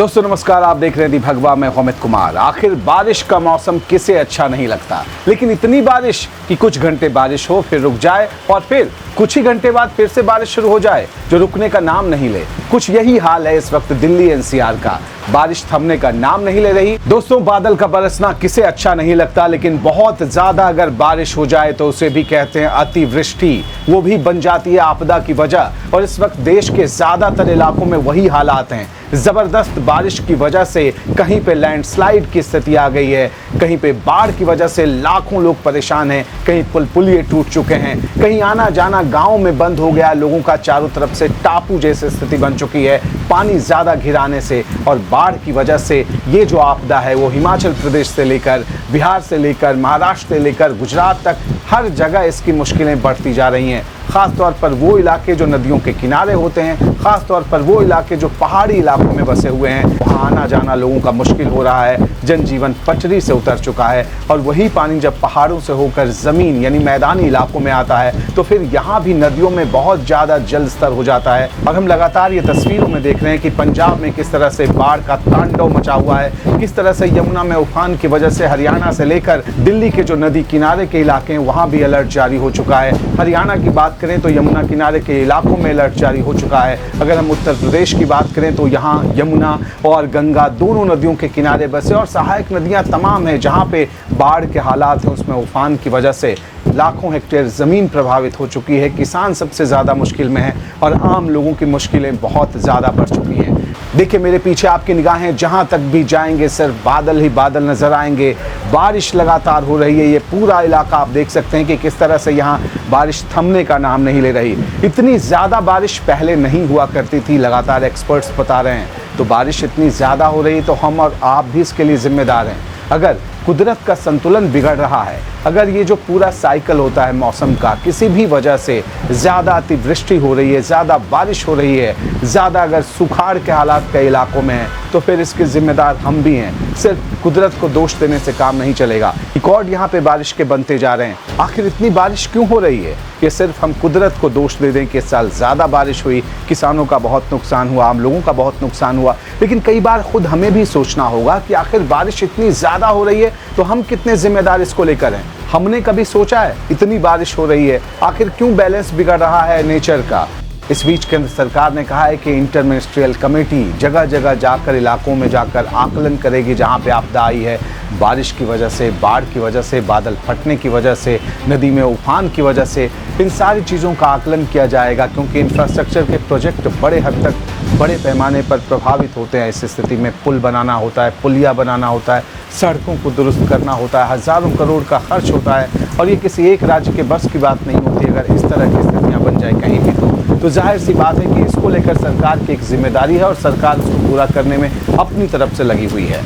दोस्तों नमस्कार, आप देख रहे हैं दी भगवा में अमित कुमार। आखिर बारिश का मौसम किसे अच्छा नहीं लगता, लेकिन इतनी बारिश कि कुछ घंटे बारिश हो फिर रुक जाए और फिर कुछ ही घंटे बाद फिर से बारिश शुरू हो जाए जो रुकने का नाम नहीं ले। कुछ यही हाल है इस वक्त दिल्ली एनसीआर का। बारिश थमने का नाम नहीं ले रही। दोस्तों, बादल का बरसना किसे अच्छा नहीं लगता, लेकिन बहुत ज्यादा अगर बारिश हो जाए तो उसे भी कहते हैं अतिवृष्टि। वो भी बन जाती है आपदा की वजह। और इस वक्त देश के ज्यादातर इलाकों में वही हालात हैं। जबरदस्त बारिश की वजह से कहीं पे लैंडस्लाइड की स्थिति आ गई है, कहीं पे बाढ़ की वजह से लाखों लोग परेशान हैं, कहीं पुलिये टूट चुके हैं, कहीं आना जाना गांव में बंद हो गया लोगों का, चारों तरफ से टापू जैसी स्थिति बन चुकी है पानी ज्यादा घिराने से। और बाढ़ की वजह से ये जो आपदा है वो हिमाचल प्रदेश से लेकर बिहार से लेकर महाराष्ट्र से लेकर गुजरात तक हर जगह इसकी मुश्किलें बढ़ती जा रही हैं। खासतौर पर वो इलाके जो नदियों के किनारे होते हैं, खासतौर पर वो इलाके जो पहाड़ी इलाकों में बसे हुए हैं, वहाँ आना जाना लोगों का मुश्किल हो रहा है। जनजीवन पटरी से उतर चुका है। और वही पानी जब पहाड़ों से होकर ज़मीन यानी मैदानी इलाकों में आता है तो फिर यहाँ भी नदियों में बहुत ज़्यादा जल स्तर हो जाता है। और हम लगातार ये तस्वीरों में देख रहे हैं कि पंजाब में किस तरह से बाढ़ का तांडव मचा हुआ है, किस तरह से यमुना में उफान की वजह से हरियाणा से लेकर दिल्ली के जो नदी किनारे के इलाके हैं वहाँ भी अलर्ट जारी हो चुका है। हरियाणा की बात करें तो यमुना किनारे के इलाकों में अलर्ट जारी हो चुका है। अगर हम उत्तर प्रदेश की बात करें तो यहाँ यमुना और गंगा दोनों नदियों के किनारे बसे और सहायक नदियाँ तमाम हैं जहाँ पे बाढ़ के हालात हैं। उसमें उफान की वजह से लाखों हेक्टेयर ज़मीन प्रभावित हो चुकी है। किसान सबसे ज़्यादा मुश्किल में है और आम लोगों की मुश्किलें बहुत ज़्यादा बढ़ चुकी हैं। देखिए मेरे पीछे आपकी निगाहें जहां तक भी जाएंगे सिर्फ बादल ही बादल नजर आएंगे। बारिश लगातार हो रही है। ये पूरा इलाका आप देख सकते हैं कि किस तरह से यहां बारिश थमने का नाम नहीं ले रही। इतनी ज़्यादा बारिश पहले नहीं हुआ करती थी, लगातार एक्सपर्ट्स बता रहे हैं। तो बारिश इतनी ज़्यादा हो रही तो हम और आप भी इसके लिए जिम्मेदार हैं। अगर कुदरत का संतुलन बिगड़ रहा है, अगर ये जो पूरा साइकिल होता है मौसम का किसी भी वजह से ज़्यादा अतिवृष्टि हो रही है, ज़्यादा बारिश हो रही है, ज़्यादा अगर सुखाड़ के हालात कई इलाकों में हैं, तो फिर इसके जिम्मेदार हम भी हैं। सिर्फ कुदरत को दोष देने से काम नहीं चलेगा। रिकॉर्ड यहाँ पे बारिश के बनते जा रहे हैं। आखिर इतनी बारिश क्यों हो रही है? ये सिर्फ हम कुदरत को दोष दे दें कि इस साल ज़्यादा बारिश हुई, किसानों का बहुत नुकसान हुआ, आम लोगों का बहुत नुकसान हुआ। लेकिन कई बार खुद हमें भी सोचना होगा कि आखिर बारिश इतनी ज़्यादा हो रही है तो हम कितने जिम्मेदार इसको लेकर हैं। हमने कभी सोचा है इतनी बारिश हो रही है, आखिर क्यों बैलेंस बिगड़ रहा है नेचर का? इस बीच केंद्र सरकार ने कहा है कि इंटर मिनिस्ट्रियल कमेटी जगह जगह जाकर इलाकों में जाकर आकलन करेगी जहां पे आपदा आई है, बारिश की वजह से, बाढ़ की वजह से, बादल फटने की वजह से, नदी में उफान की वजह से। इन सारी चीज़ों का आकलन किया जाएगा क्योंकि इंफ्रास्ट्रक्चर के प्रोजेक्ट बड़े हद तक बड़े पैमाने पर प्रभावित होते हैं। इस स्थिति में पुल बनाना होता है, पुलिया बनाना होता है, सड़कों को दुरुस्त करना होता है, हज़ारों करोड़ का खर्च होता है। और ये किसी एक राज्य के बस की बात नहीं होती। अगर इस तरह की स्थितियाँ बन जाए कहीं भी तो जाहिर सी बात है कि इसको लेकर सरकार की एक जिम्मेदारी है और सरकार उसको पूरा करने में अपनी तरफ से लगी हुई है।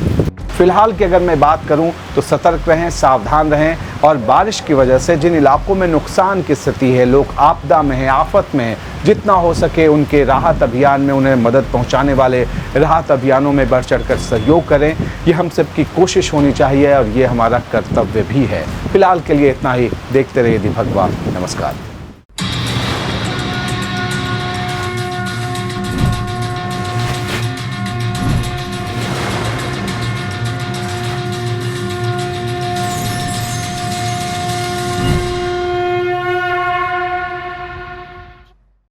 फिलहाल की अगर मैं बात करूं तो सतर्क रहें, सावधान रहें। और बारिश की वजह से जिन इलाकों में नुकसान की स्थिति है, लोग आपदा में हैं, आफत में हैं, जितना हो सके उनके राहत अभियान में उन्हें मदद पहुंचाने वाले राहत अभियानों में बढ़ चढ़कर सहयोग करें। ये हम सबकी कोशिश होनी चाहिए और ये हमारा कर्तव्य भी है। फिलहाल के लिए इतना ही। देखते रहिए दी भगवा। नमस्कार।